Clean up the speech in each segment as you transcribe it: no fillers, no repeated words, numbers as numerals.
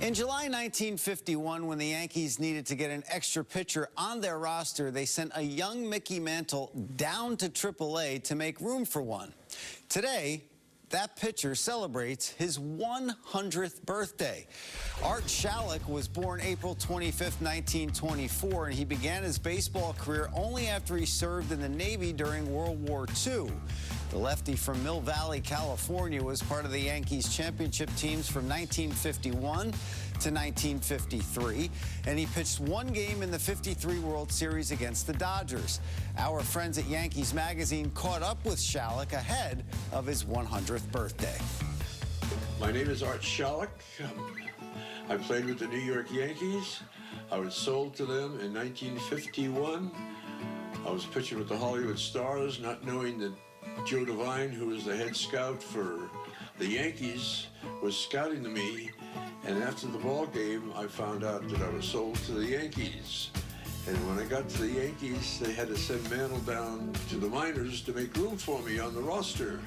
In July 1951, when the Yankees needed to get an extra pitcher on their roster, they sent a young Mickey Mantle down to AAA to make room for one. Today, that pitcher celebrates his 100th birthday. Art Schallock was born April 25, 1924, and he began his baseball career only after he served in the Navy during World War II. The lefty from Mill Valley, California, was part of the Yankees championship teams from 1951 to 1953, and he pitched one game in the '53 World Series against the Dodgers. Our friends at Yankees Magazine caught up with Schallock ahead of his 100th birthday. My name is Art Schallock. I played with the New York Yankees. I was sold to them in 1951. I was pitching with the Hollywood Stars, not knowing that Joe Devine, who was the head scout for the Yankees, was scouting me. And after the ball game, I found out that I was sold to the Yankees. And when I got to the Yankees, they had to send Mantle down to the minors to make room for me on the roster.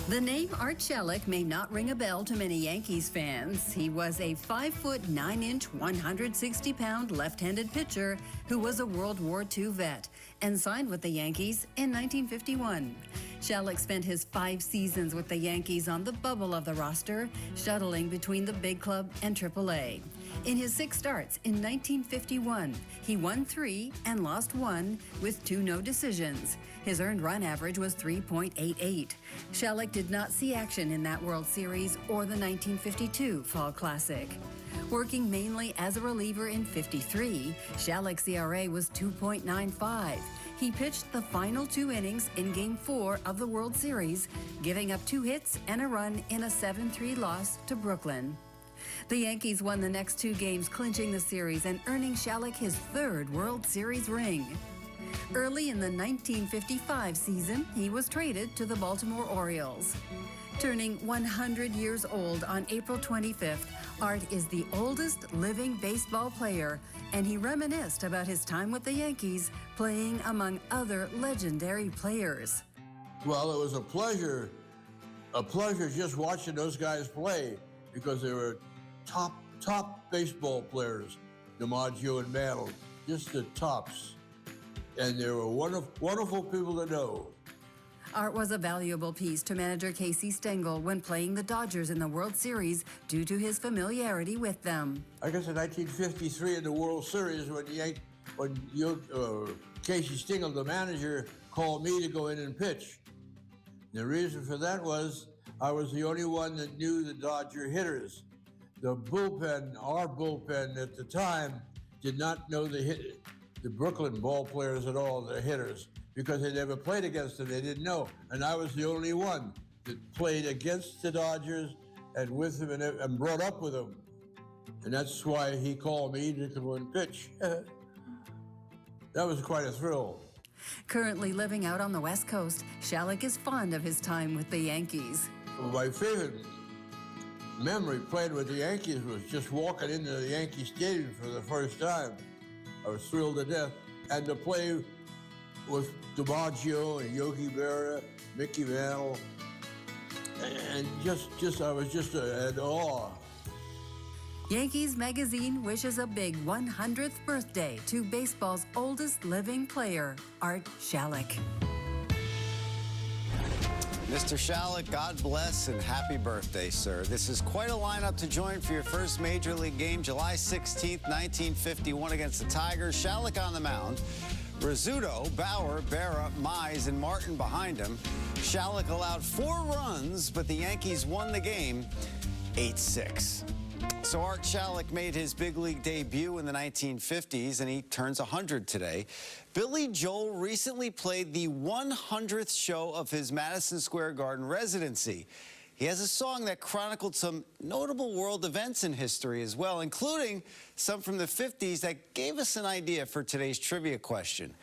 The name Art Schallock may not ring a bell to many Yankees fans. He was a 5'9", 160-pound left-handed pitcher who was a World War II vet and signed with the Yankees in 1951. Schallock spent his 5 seasons with the Yankees on the bubble of the roster, shuttling between the big club and AAA. In his 6 starts in 1951, he won 3 and lost 1 with 2 no decisions. His earned run average was 3.88. Schallock did not see action in that World Series or the 1952 Fall Classic. Working mainly as a reliever in '53, Schallock's ERA was 2.95. He pitched the final 2 innings in Game 4 of the World Series, giving up 2 hits and a run in a 7-3 loss to Brooklyn. The Yankees won the next 2 games, clinching the series and earning Schallock his 3rd World Series ring. Early in the 1955 season, he was traded to the Baltimore Orioles. Turning 100 years old on April 25th, Art is the oldest living baseball player, and he reminisced about his time with the Yankees, playing among other legendary players. Well, it was a pleasure just watching those guys play, because they were top baseball players, DiMaggio and Mantle, just the tops. And they were wonderful people to know. Art was a valuable piece to manager Casey Stengel when playing the Dodgers in the World Series due to his familiarity with them. I guess in 1953 in the World Series, when Casey Stengel, the manager, called me to go in and pitch. The reason for that was I was the only one that knew the Dodger hitters. The bullpen, our bullpen at the time, did not know the Brooklyn ball players at all, the hitters, because they never played against them. They didn't know. And I was the only one that played against the Dodgers and with them and brought up with them. And that's why he called me to go and pitch. That was quite a thrill. Currently living out on the West Coast, Schallock is fond of his time with the Yankees. My favorite memory playing with the Yankees was just walking into the Yankee Stadium for the first time. I was thrilled to death. And to play with DiMaggio and Yogi Berra, Mickey Mantle, and I was just in awe. Yankees Magazine wishes a big 100th birthday to baseball's oldest living player, Art Schallock. Mr. Schallock, God bless and happy birthday, sir. This is quite a lineup to join for your first Major League game, July 16th, 1951 against the Tigers. Schallock on the mound. Rizzuto, Bauer, Berra, Mize, and Martin behind him. Schallock allowed 4 runs, but the Yankees won the game 8-6. So Art Schallock made his big league debut in the 1950s, and he turns 100 today. Billy Joel recently played the 100th show of his Madison Square Garden residency. He has a song that chronicled some notable world events in history as well, including some from the 50s that gave us an idea for today's trivia question.